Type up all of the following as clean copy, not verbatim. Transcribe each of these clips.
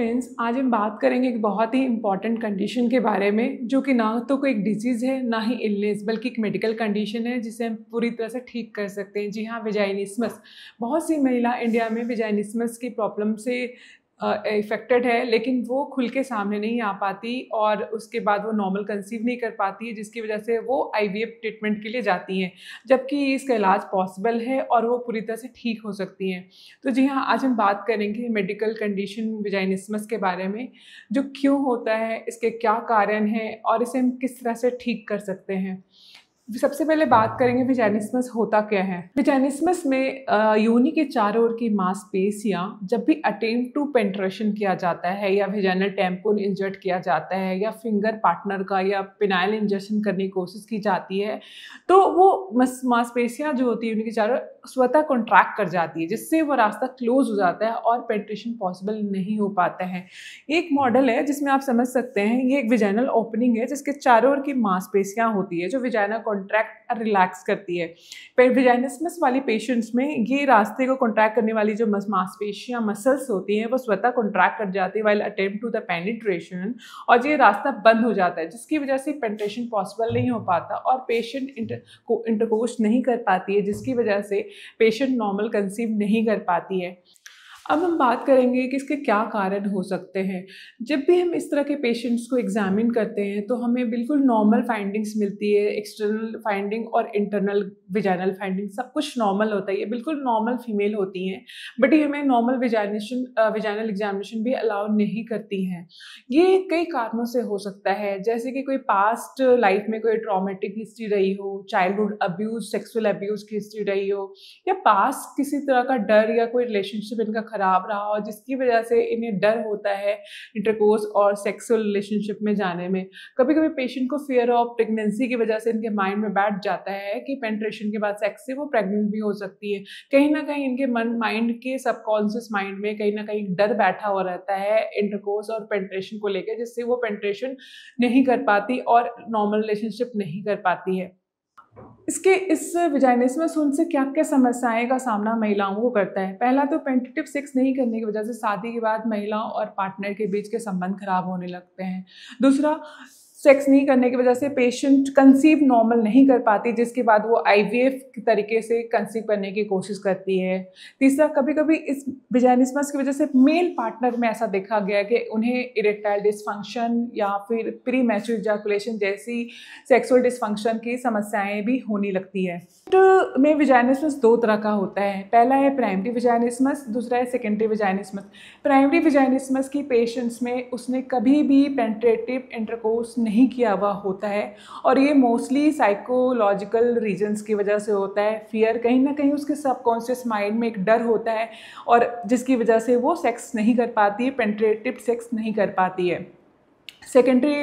Friends, आज हम बात करेंगे एक बहुत ही इम्पॉर्टेंट कंडीशन के बारे में, जो कि ना तो कोई एक डिजीज़ है ना ही इलनेस, बल्कि एक मेडिकल कंडीशन है जिसे हम पूरी तरह से ठीक कर सकते हैं। जी हाँ, वेजाइनिस्मस। बहुत सी महिला इंडिया में वेजाइनिस्मस की प्रॉब्लम से इफ़ेक्टेड है, लेकिन वो खुल के सामने नहीं आ पाती और उसके बाद वो नॉर्मल कंसीव नहीं कर पाती है, जिसकी वजह से वो आईवीएफ ट्रीटमेंट के लिए जाती हैं, जबकि इसका इलाज पॉसिबल है और वो पूरी तरह से ठीक हो सकती हैं। तो जी हाँ, आज हम बात करेंगे मेडिकल कंडीशन वेजाइनिस्मस के बारे में, जो क्यों होता है, इसके क्या कारण हैं और इसे हम किस तरह से ठीक कर सकते हैं। सबसे पहले बात करेंगे वेजाइनिस्मस होता क्या है। वेजाइनिस्मस में योनि के चारों ओर की मांसपेशियां जब भी अटेम्प्ट टू पेंट्रेशन किया जाता है या वेजाइनल टैम्पून इंजर्ट किया जाता है या फिंगर पार्टनर का या पिनाइल इंजेक्शन करने की कोशिश की जाती है, तो वो मांसपेशियां जो होती है उनके चारों स्वतः कॉन्ट्रैक्ट कर जाती है, जिससे वो रास्ता क्लोज हो जाता है और पेंट्रेशन पॉसिबल नहीं हो पाता है। एक मॉडल है जिसमें आप समझ सकते हैं, ये एक वेजाइनल ओपनिंग है जिसके चारों ओर की मांसपेशियां होती है जो वेजाइना कॉन्ट्रैक्ट रिलैक्स करती है। वेजाइनिस्मस वाली पेशेंट्स में ये रास्ते को कॉन्ट्रैक्ट करने वाली जो मांसपेशियां मसल्स होती हैं वो स्वतः कॉन्ट्रैक्ट कर जाती है while attempt to the penetration, और ये रास्ता बंद हो जाता है, जिसकी वजह से पेनिट्रेशन पॉसिबल नहीं हो पाता और पेशेंट इंटरकोर्स नहीं कर पाती है, जिसकी वजह से पेशेंट नॉर्मल कंसीव नहीं कर पाती है। अब हम बात करेंगे कि इसके क्या कारण हो सकते हैं। जब भी हम इस तरह के पेशेंट्स को एग्जामिन करते हैं तो हमें बिल्कुल नॉर्मल फाइंडिंग्स मिलती है। एक्सटर्नल फाइंडिंग और इंटरनल वेजाइनल फाइंडिंग सब कुछ नॉर्मल होता है, ये बिल्कुल नॉर्मल फीमेल होती हैं, बट ये हमें नॉर्मल वेजाइनल एग्जामिनेशन भी अलाउ नहीं करती हैं। ये कई कारणों से हो सकता है, जैसे कि कोई पास्ट लाइफ में कोई ट्रॉमेटिक हिस्ट्री रही हो, चाइल्डहुड अब्यूज, सेक्सुअल अब्यूज की हिस्ट्री रही हो, या पास्ट किसी तरह का डर या कोई रिलेशनशिप इनका खराब रहा हो, जिसकी वजह से इन्हें डर होता है इंटरकोर्स और सेक्सुअल रिलेशनशिप में जाने में। कभी कभी पेशेंट को फियर ऑफ प्रेगनेंसी की वजह से इनके माइंड में बैठ जाता है कि पेनिट्रेशन के बाद सेक्स से वो प्रेग्नेंट भी हो सकती है। कहीं ना कहीं इनके माइंड के सबकॉन्शियस माइंड में कहीं ना कहीं डर बैठा हुआ रहता है इंटरकोर्स और पेनिट्रेशन को लेकर, जिससे वो पेनिट्रेशन नहीं कर पाती और नॉर्मल रिलेशनशिप नहीं कर पाती है। इस वेजाइनिस्मस से क्या क्या समस्याएं का सामना महिलाओं को करता है। पहला तो पेनिट्रेटिव सेक्स नहीं करने की वजह से शादी के बाद महिला और पार्टनर के बीच के संबंध खराब होने लगते हैं। दूसरा, सेक्स नहीं करने की वजह से पेशेंट कंसीव नॉर्मल नहीं कर पाती, जिसके बाद वो आईवीएफ के तरीके से कंसीव करने की कोशिश करती है। तीसरा, कभी कभी इस वेजाइनिस्मस की वजह से मेल पार्टनर में ऐसा देखा गया कि उन्हें इरेक्टाइल डिसफंक्शन या फिर प्री मैच्योर इजैकुलेशन जैसी सेक्सुअल डिसफंक्शन की समस्याएं भी होने लगती है। तो में वेजाइनिस्मस दो तरह का होता है। पहला है प्राइमरी वेजाइनिस्मस, दूसरा है सेकेंडरी वेजाइनिस्मस। प्राइमरी वेजाइनिस्मस की पेशेंट्स में उसने कभी भी पेनिट्रेटिव इंटरकोर्स नहीं किया हुआ होता है, और ये मोस्टली साइकोलॉजिकल रीजंस की वजह से होता है। फियर, कहीं ना कहीं उसके सबकॉन्शियस माइंड में एक डर होता है और जिसकी वजह से वो सेक्स नहीं कर पाती है, पेनिट्रेटिव सेक्स नहीं कर पाती है। सेकेंडरी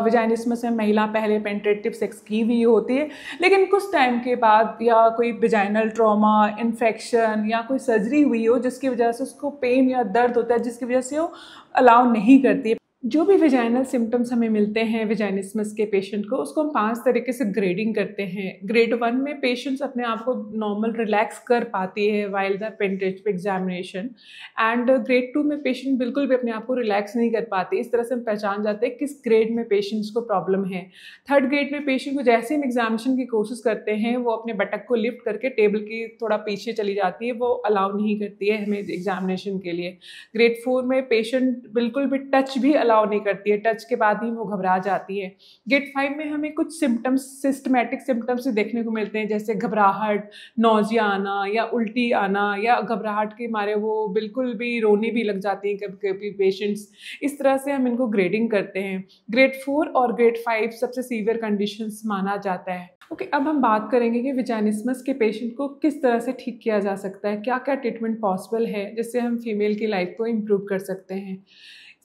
वेजाइनिस्मस में महिला पहले पेनिट्रेटिव सेक्स की हुई होती है, लेकिन कुछ टाइम के बाद या कोई वेजाइनल ट्रॉमा, इन्फेक्शन या कोई सर्जरी हुई हो जिसकी वजह से उसको पेन या दर्द होता है, जिसकी वजह से वो अलाउ नहीं करती है। जो भी वेजाइनल सिम्टम्स हमें मिलते हैं वेजाइनिस्मस के पेशेंट को, उसको हम 5 तरीके से ग्रेडिंग करते हैं। ग्रेड 1 में पेशेंट्स अपने आप को नॉर्मल रिलैक्स कर पाती है while the penetrative examination, and grade 2 में पेशेंट बिल्कुल भी अपने आप को रिलैक्स नहीं कर पाती। इस तरह से हम पहचान जाते हैं किस ग्रेड में पेशेंट्स को प्रॉब्लम है। थर्ड ग्रेड में पेशेंट को जैसे हम एग्जामिनेशन की कोशिश करते हैं, वो अपने बटक को लिफ्ट करके टेबल की थोड़ा पीछे चली जाती है, वो अलाउ नहीं करती है हमें एग्जामिनेशन के लिए। ग्रेड 4 में पेशेंट बिल्कुल भी टच भी अलाउ नहीं करती है, टच के बाद ही वो घबरा जाती है। ग्रेड 5 में हमें कुछ सिम्टम्स, सिस्टमैटिक सिम्टम्स देखने को मिलते हैं, जैसे घबराहट, नौजिया आना या उल्टी आना, या घबराहट के मारे वो बिल्कुल भी रोने भी लग जाती हैं कभी कभी पेशेंट्स। इस तरह से हम इनको ग्रेडिंग करते हैं। ग्रेड 4 और ग्रेड 5 सबसे सीवियर कंडीशंस माना जाता है। ओके, अब हम बात करेंगे कि वेजाइनिस्मस के पेशेंट को किस तरह से ठीक किया जा सकता है, क्या क्या ट्रीटमेंट पॉसिबल है जिससे हम फीमेल की लाइफ को इम्प्रूव कर सकते हैं।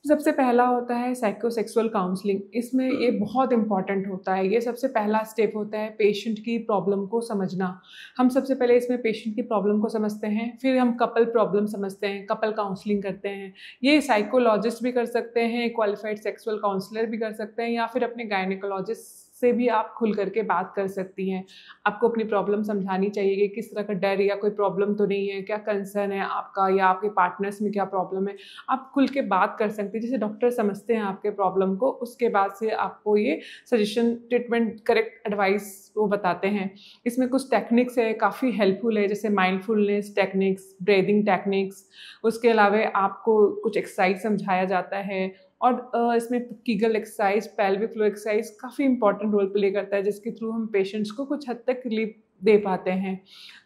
सबसे पहला होता है साइकोसेक्सुअल काउंसलिंग। इसमें ये बहुत इंपॉर्टेंट होता है। ये सबसे पहला स्टेप होता है पेशेंट की प्रॉब्लम को समझना। हम सबसे पहले इसमें पेशेंट की प्रॉब्लम को समझते हैं, फिर हम कपल प्रॉब्लम समझते हैं, कपल काउंसलिंग करते हैं। ये साइकोलॉजिस्ट भी कर सकते हैं, क्वालिफाइड सेक्सुअल काउंसलर भी कर सकते हैं, या फिर अपने गायनेकोलॉजिस्ट से भी आप खुल करके बात कर सकती हैं। आपको अपनी प्रॉब्लम समझानी चाहिए कि किस तरह का डर या कोई प्रॉब्लम तो नहीं है, क्या कंसर्न है आपका या आपके पार्टनर्स में क्या प्रॉब्लम है। आप खुल के बात कर सकती हैं, जैसे डॉक्टर समझते हैं आपके प्रॉब्लम को, उसके बाद से आपको ये सजेशन, ट्रीटमेंट, करेक्ट एडवाइस वो बताते हैं। इसमें कुछ टेक्निक्स है, काफ़ी हेल्पफुल है, जैसे माइंडफुलनेस टेक्निक्स, ब्रीदिंग टेक्निक्स। उसके अलावा आपको कुछ एक्सरसाइज समझाया जाता है और इसमें Kegel exercise, pelvic floor exercise काफ़ी इंपॉर्टेंट रोल प्ले करता है, जिसके थ्रू हम पेशेंट्स को कुछ हद तक रिलीफ दे पाते हैं।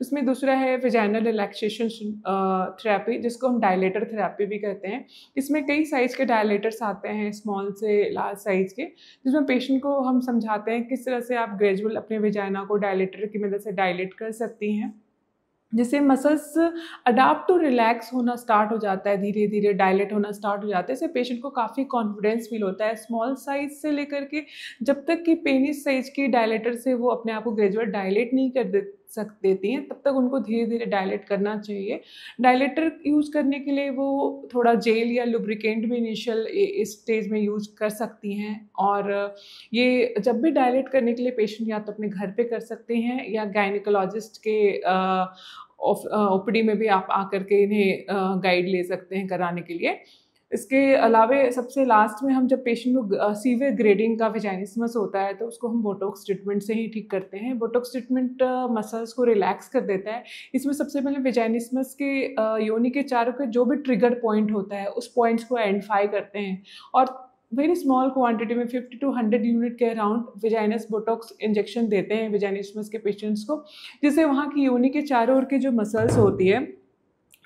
उसमें दूसरा है वेजाइनल रिलैक्सेशन थेरेपी, जिसको हम डायलेटर थेरेपी भी कहते हैं। इसमें कई साइज़ के डायलेटर्स आते हैं, स्मॉल से लार्ज साइज़ के, जिसमें पेशेंट को हम समझाते हैं किस तरह से आप ग्रेजुअल अपने वेजाइना को डायलेटर की मदद से डायलेट कर सकती हैं, जिससे मसल्स अडाप्ट टू रिलैक्स होना स्टार्ट हो जाता है, धीरे धीरे डायलेट होना स्टार्ट हो जाता है। इससे पेशेंट को काफ़ी कॉन्फिडेंस फील होता है। स्मॉल साइज़ से लेकर के जब तक कि पेनिस साइज़ की डायलेटर से वो अपने आप को ग्रेजुअल डायलेट नहीं कर देती हैं, तब तक उनको धीरे धीरे डायलेट करना चाहिए। डायलेटर यूज़ करने के लिए वो थोड़ा जेल या लुब्रिकेंट भी इनिशियल इस स्टेज में यूज़ कर सकती हैं। और ये जब भी डायलेट करने के लिए पेशेंट या तो अपने घर पे कर सकते हैं या गायनिकोलॉजिस्ट के ओपीडी में भी आप आकर के इन्हें गाइड ले सकते हैं कराने के लिए। इसके अलावा सबसे लास्ट में हम जब पेशेंट को सीवियर ग्रेडिंग का वेजाइनिस्मस होता है तो उसको हम बोटॉक्स ट्रीटमेंट से ही ठीक करते हैं। बोटॉक्स ट्रीटमेंट मसल्स को रिलैक्स कर देता है। इसमें सबसे पहले वेजाइनिस्मस के योनि के चारों के जो भी ट्रिगर पॉइंट होता है उस पॉइंट्स को आइडेंटिफाई करते हैं और वेरी स्मॉल क्वांटिटी में 50 to 100 यूनिट के अराउंड वेजाइनस बोटॉक्स इंजेक्शन देते हैं वेजाइनिस्मस के पेशेंट्स को, जिससे वहाँ की योनि के चारों ओर की जो मसल्स होती है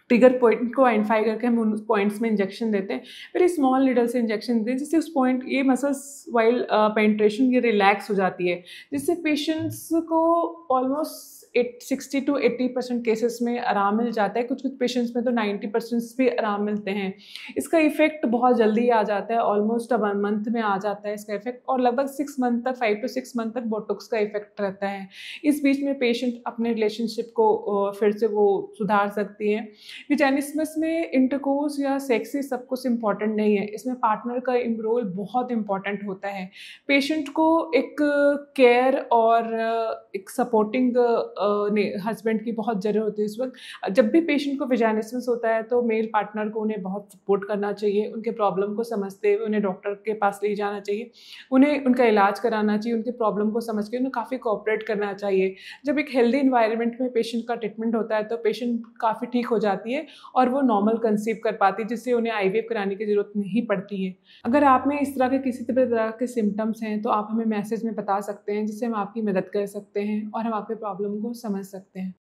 ट्रिगर पॉइंट को आइडेंटिफाई करके हम उन पॉइंट्स में इंजेक्शन देते हैं। वेरी स्मॉल नीडल से इंजेक्शन देते हैं, जिससे उस पॉइंट ये मसल्स वाइल पेनिट्रेशन ये रिलैक्स हो जाती है, जिससे पेशेंट्स को ऑलमोस्ट 60 to 80% केसेस में आराम मिल जाता है। कुछ कुछ पेशेंट्स में तो 90% भी आराम मिलते हैं। इसका इफेक्ट बहुत जल्दी आ जाता है, ऑलमोस्ट 1 मंथ में आ जाता है इसका इफेक्ट, और लगभग 6 मंथ तक, 5 to 6 मंथ तक बोटॉक्स का इफेक्ट रहता है। इस बीच में पेशेंट अपने रिलेशनशिप को फिर से वो सुधार सकती हैं। वेजाइनिस्मस में इंटरकोर्स या सेक्स सब कुछ इम्पॉर्टेंट नहीं है, इसमें पार्टनर का रोल बहुत इम्पॉर्टेंट होता है। पेशेंट को एक केयर और एक सपोर्टिंग हस्बैंड की बहुत ज़रूरत होती है इस वक्त। जब भी पेशेंट को वेजाइनिस्मस होता है तो मेल पार्टनर को उन्हें बहुत सपोर्ट करना चाहिए, उनके प्रॉब्लम को समझते हुए उन्हें डॉक्टर के पास ले जाना चाहिए, उन्हें उनका इलाज कराना चाहिए, उनके प्रॉब्लम को समझ के उन्हें काफ़ी कोऑपरेट करना चाहिए। जब एक हेल्दी इन्वायरमेंट में पेशेंट का ट्रीटमेंट होता है तो पेशेंट काफ़ी ठीक हो जाती है और वो नॉर्मल कंसीव कर पाती है, जिससे उन्हें आईवीएफ कराने की ज़रूरत नहीं पड़ती है। अगर आप में इस तरह के किसी तरह के सिम्टम्स हैं तो आप हमें मैसेज में बता सकते हैं, जिससे हम आपकी मदद कर सकते हैं और हम आपके प्रॉब्लम को समझ सकते हैं।